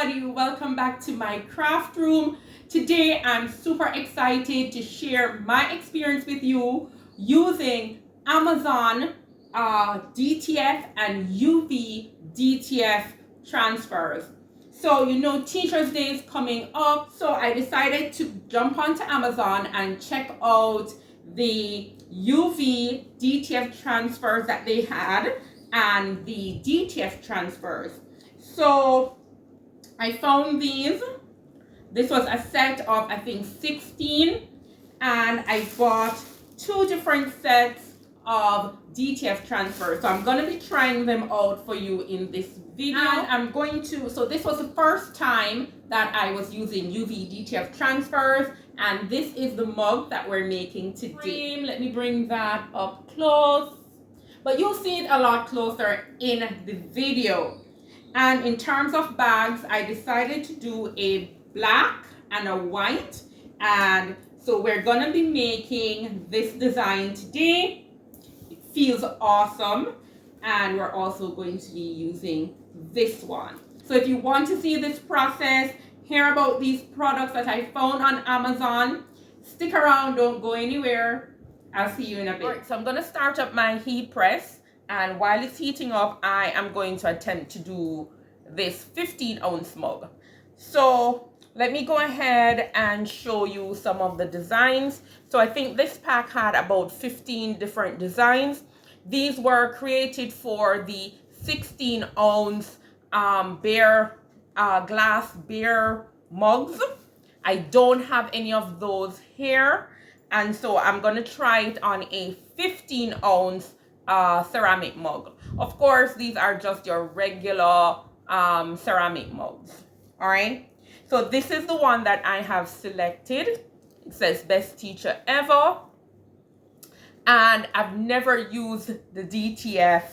everybody, welcome back to my craft room. Today I'm super excited to share my experience with you using Amazon DTF and UVDTF transfers. So you know Teacher's Day is coming up, so I decided to jump onto Amazon and check out the UVDTF transfers that they had and the DTF transfers. So I found these. This was a set of I think 16, and I bought two different sets of DTF transfers. So I'm going to be trying them out for you in this video. And I'm going to, so this was the first time that I was using UV DTF transfers, and this is the mug that we're making today. Let me bring that up close, but you'll see it a lot closer in the video. And in terms of bags, I decided to do a black and a white, and so we're gonna be making this design today. It feels awesome, and we're also going to be using this one. So if you want to see this process, hear about these products that I found on Amazon, stick around, don't go anywhere. I'll see you in a bit. All right, so I'm gonna start up my heat press, and while it's heating up, I am going to attempt to do this 15-ounce mug. So let me go ahead and show you some of the designs. So I think this pack had about 15 different designs. These were created for the 16-ounce bare glass beer mugs. I don't have any of those here, and so I'm going to try it on a 15-ounce ceramic mug. Of course, these are just your regular ceramic mugs. All right, so this is the one that I have selected. It says best teacher ever, and I've never used the DTF,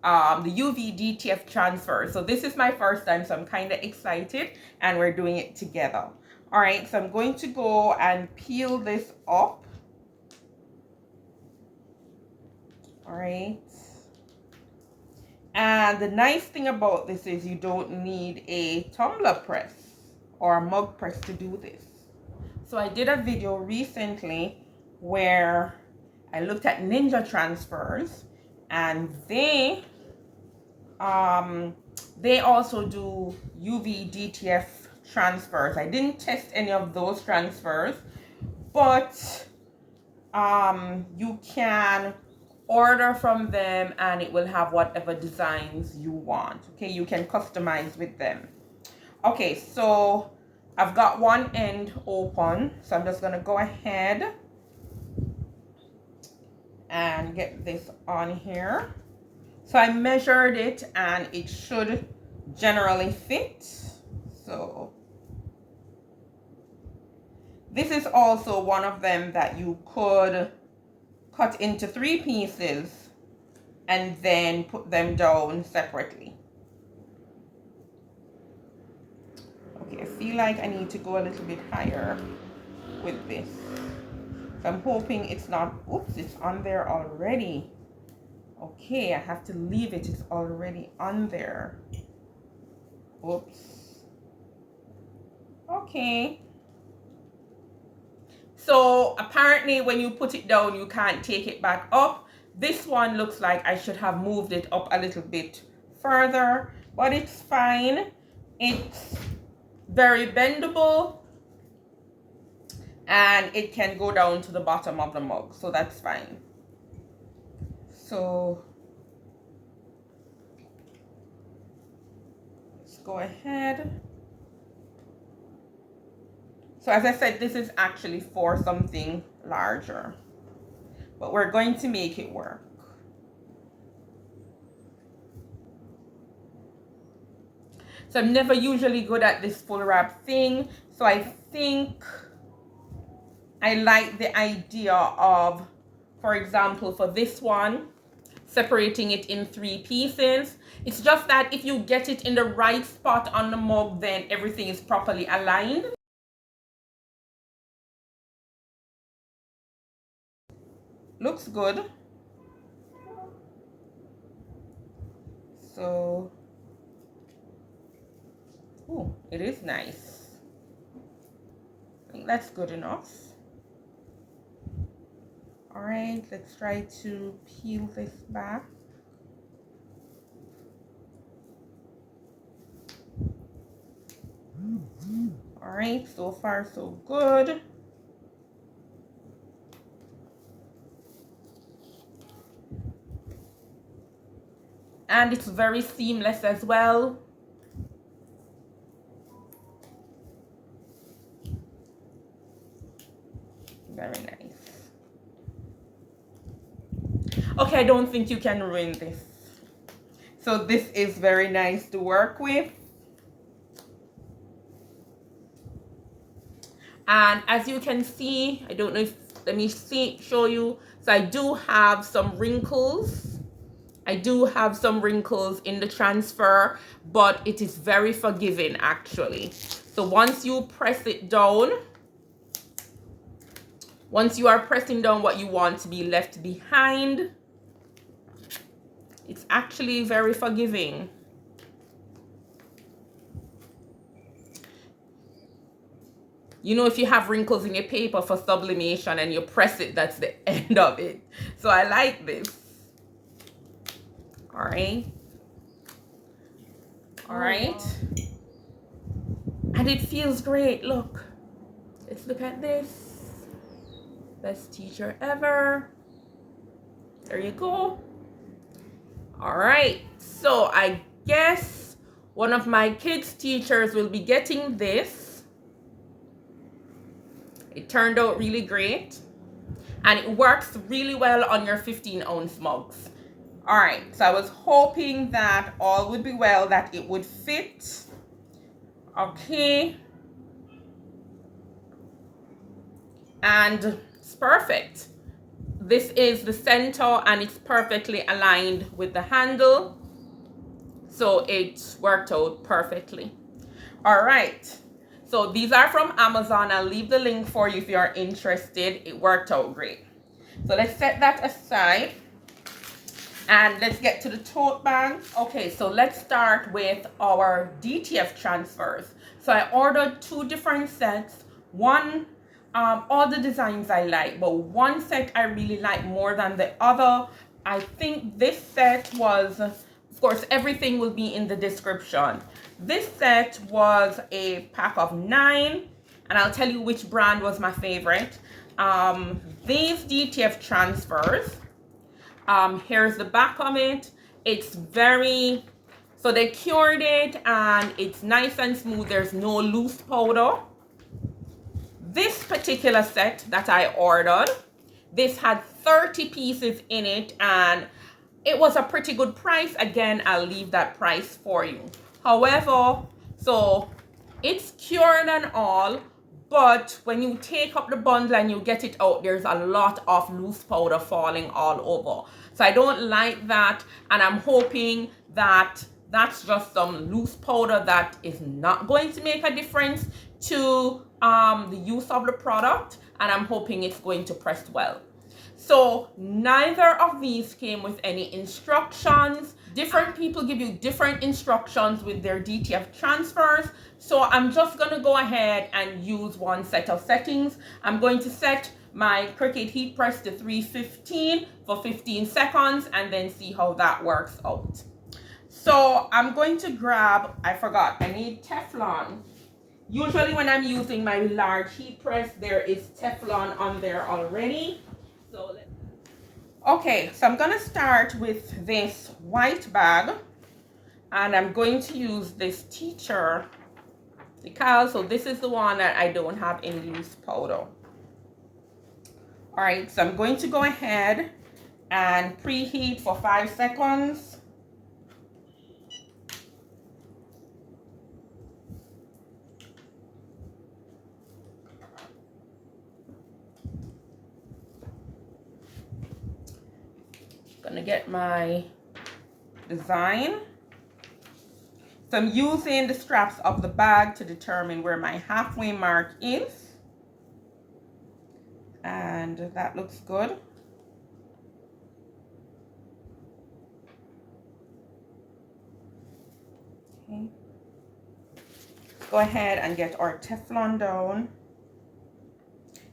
the UV DTF transfer. So this is my first time, so I'm kind of excited, and we're doing it together. All right, so I'm going to go and peel this up. All right. And the nice thing about this is you don't need a tumbler press or a mug press to do this. So I did a video recently where I looked at Ninja transfers, and they also do UV DTF transfers. I didn't test any of those transfers, but you can order from them and it will have whatever designs you want. Okay, you can customize with them. Okay, so I've got one end open, so I'm just gonna go ahead and get this on here. So I measured it and it should generally fit. So this is also one of them that you could cut into 3 pieces and then put them down separately. Okay, I feel like I need to go a little bit higher with this. So I'm hoping it's not, oops, it's on there already. Okay, I have to leave it, it's already on there. Oops. Okay. So apparently when you put it down, you can't take it back up. This one looks like I should have moved it up a little bit further, but it's fine. It's very bendable, and it can go down to the bottom of the mug, so that's fine. So let's go ahead. So as I said, this is actually for something larger, but we're going to make it work. So I'm never usually good at this full wrap thing, so I think I like the idea of, for example, for this one, separating it in 3 pieces. It's just that if you get it in the right spot on the mug, then everything is properly aligned. Looks good. So Oh, it is nice. I think that's good enough. All right, let's try to peel this back. All right, so far so good. And it's very seamless as well. Very nice. Okay, I don't think you can ruin this. So this is very nice to work with. And as you can see, I don't know if, let me show you. So I do have some wrinkles. I do have some wrinkles in the transfer, but it is very forgiving actually. So once you press it down, once you are pressing down what you want to be left behind, it's actually very forgiving. You know, if you have wrinkles in your paper for sublimation and you press it, that's the end of it. So I like this. All right. All right. And it feels great. Look. Let's look at this. Best teacher ever. There you go. All right. So I guess one of my kids' teachers will be getting this. It turned out really great. And it works really well on your 15-ounce mugs. All right, so I was hoping that all would be well, that it would fit. Okay. And it's perfect. This is the center and it's perfectly aligned with the handle. So it worked out perfectly. All right. So these are from Amazon. I'll leave the link for you if you're interested. It worked out great. So let's set that aside. And let's get to the tote bag. Okay, so let's start with our DTF transfers. So I ordered 2 different sets. One, all the designs I like, but one set I really like more than the other. I think this set was, of course, everything will be in the description. This set was a pack of 9, and I'll tell you which brand was my favorite. These DTF transfers, here's the back of it. It's very, so they cured it and it's nice and smooth. There's no loose powder. This particular set that I ordered, this had 30 pieces in it and it was a pretty good price. Again, I'll leave that price for you. However, so it's cured and all, but when you take up the bundle and you get it out, there's a lot of loose powder falling all over. So I don't like that, and I'm hoping that that's just some loose powder that is not going to make a difference to the use of the product, and I'm hoping it's going to press well. So neither of these came with any instructions. Different people give you different instructions with their DTF transfers. So I'm just going to go ahead and use one set of settings. I'm going to set my Cricut heat press to 315 for 15 seconds and then see how that works out. So I'm going to grab, I forgot, I need Teflon. Usually when I'm using my large heat press, there is Teflon on there already. Okay, so I'm gonna start with this white bag and I'm going to use this teacher decal. So this is the one that I don't have any loose powder. All right, so I'm going to go ahead and preheat for 5 seconds. Gonna get my design. So I'm using the straps of the bag to determine where my halfway mark is. And that looks good. Okay. go ahead and get our Teflon down.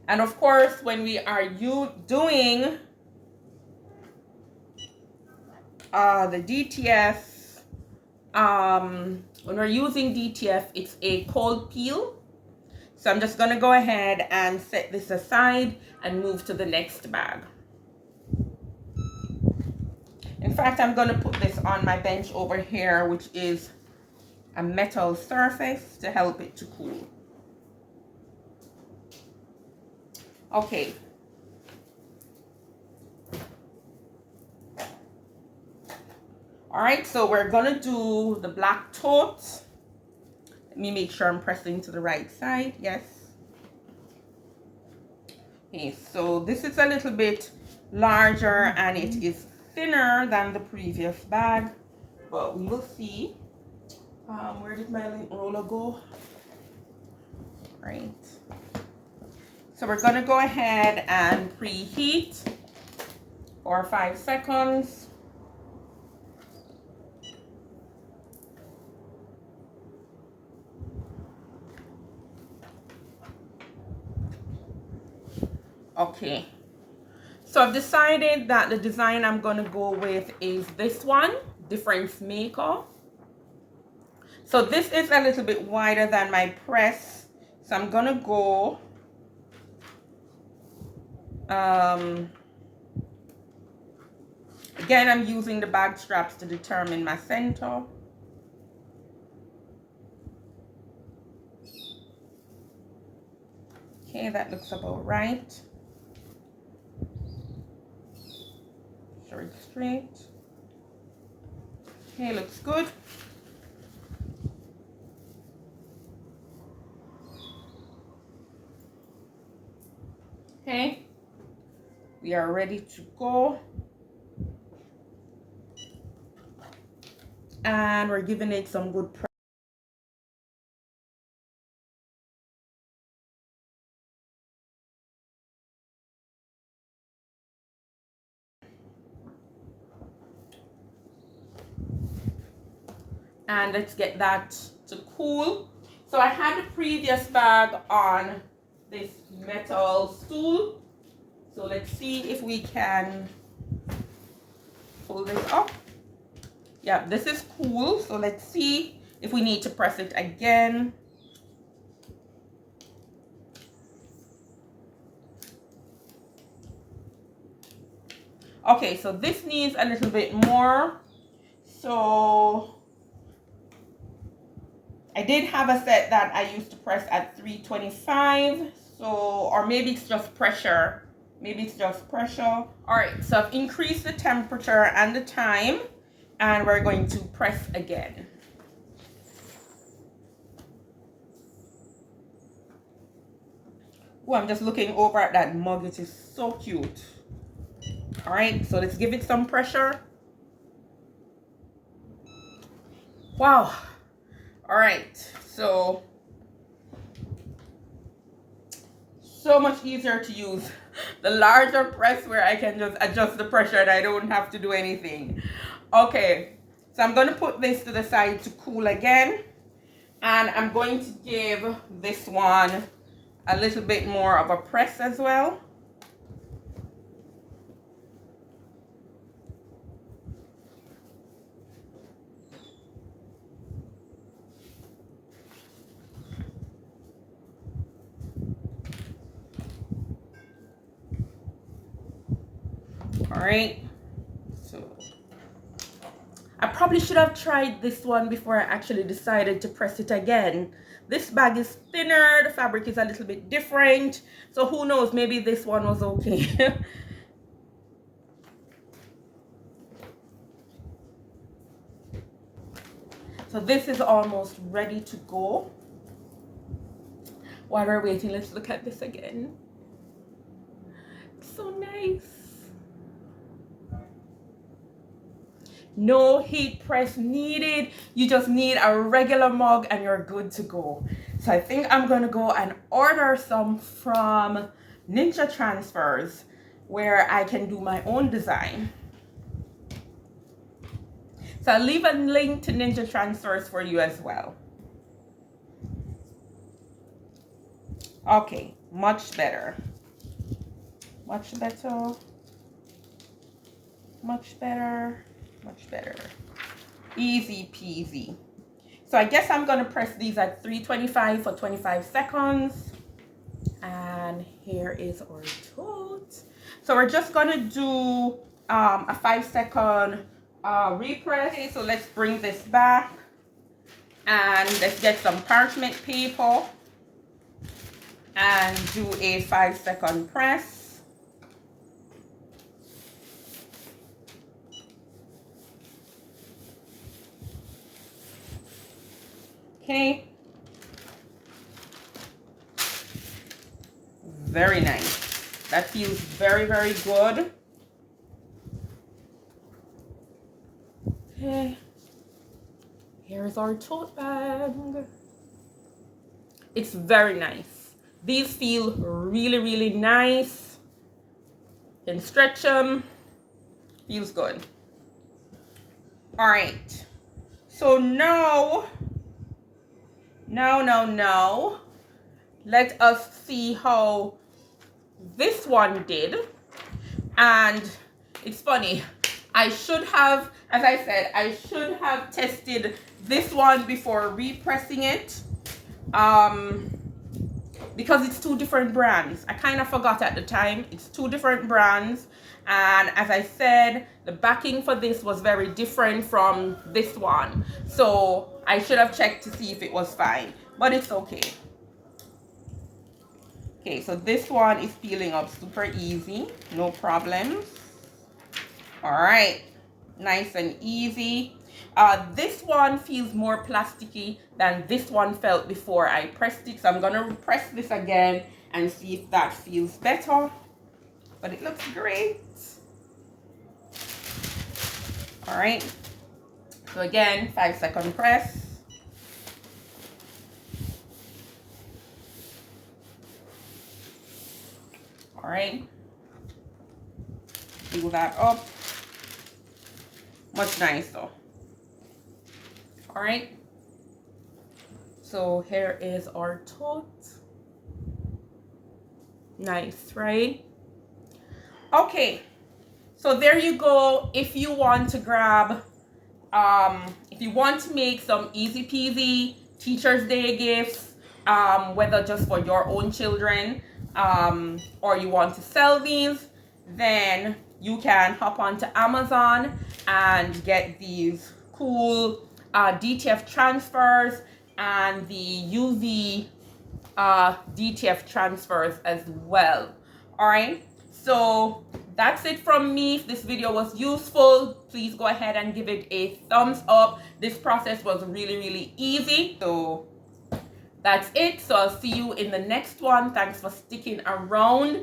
And of course, when we are doing the DTF, when we're using DTF, it's a cold peel. So I'm just going to go ahead and set this aside and move to the next bag. In fact, I'm going to put this on my bench over here, which is a metal surface to help it to cool. Okay. All right, so we're going to do the black totes. Let me make sure I'm pressing to the right side. Yes. Okay, so this is a little bit larger and it is thinner than the previous bag, but we will see. Where did my lint roller go? Right. So we're going to go ahead and preheat for 5 seconds. Okay, so I've decided that the design I'm going to go with is this one, Difference Maker. So this is a little bit wider than my press, so I'm going to go again, I'm using the bag straps to determine my center. Okay, that looks about right. Short straight. Okay, looks good. Okay, we are ready to go. And we're giving it some good pressure. And let's get that to cool. So I had the previous bag on this metal stool. So let's see if we can pull this up. Yeah, this is cool. So let's see if we need to press it again. Okay, so this needs a little bit more. So I did have a set that I used to press at 325. So, or maybe it's just pressure. Maybe it's just pressure. All right, so I've increased the temperature and the time, and we're going to press again. Oh, I'm just looking over at that mug. It is so cute. All right, so let's give it some pressure. Wow. All right, so much easier to use the larger press where I can just adjust the pressure and I don't have to do anything. Okay, so I'm going to put this to the side to cool again, and I'm going to give this one a little bit more of a press as well. All right, so I probably should have tried this one before I actually decided to press it again. This bag is thinner, the fabric is a little bit different, so who knows, maybe this one was okay. So this is almost ready to go. While we're waiting, let's look at this again. It's so nice. No heat press needed. You just need a regular mug and you're good to go. So I think I'm going to go and order some from Ninja Transfers where I can do my own design. So I'll leave a link to Ninja Transfers for you as well. Okay, much better. Much better. Much better. Much better. Easy peasy. So I guess I'm going to press these at 325 for 25 seconds. And here is our tote. So we're just going to do a 5-second repress. Okay, so let's bring this back. And let's get some parchment paper. And do a 5-second press. Okay. Very nice. That feels very, very good. Okay. Here's our tote bag. It's very nice. These feel really, really nice. Can stretch them. Feels good. All right. So now, let us see how this one did. And it's funny, I should have, as I said, I should have tested this one before repressing it, because it's 2 different brands. I kind of forgot at the time. It's 2 different brands, and as I said, the backing for this was very different from this one, so I should have checked to see if it was fine, but it's okay. Okay, so this one is peeling up super easy, no problems. All right, nice and easy. This one feels more plasticky than this one felt before I pressed it, so I'm gonna press this again and see if that feels better. But it looks great. All right, so again, 5-second press. All right, seal that up. Much nicer. All right, so here is our tote. Nice, right? Okay, so there you go. If you want to grab, if you want to make some easy peasy Teacher's Day gifts, whether just for your own children, or you want to sell these, then you can hop onto Amazon and get these cool DTF transfers and the UV DTF transfers as well. All right, so that's it from me. If this video was useful, please go ahead and give it a thumbs up. This process was really, really easy. So that's it. So I'll see you in the next one. Thanks for sticking around.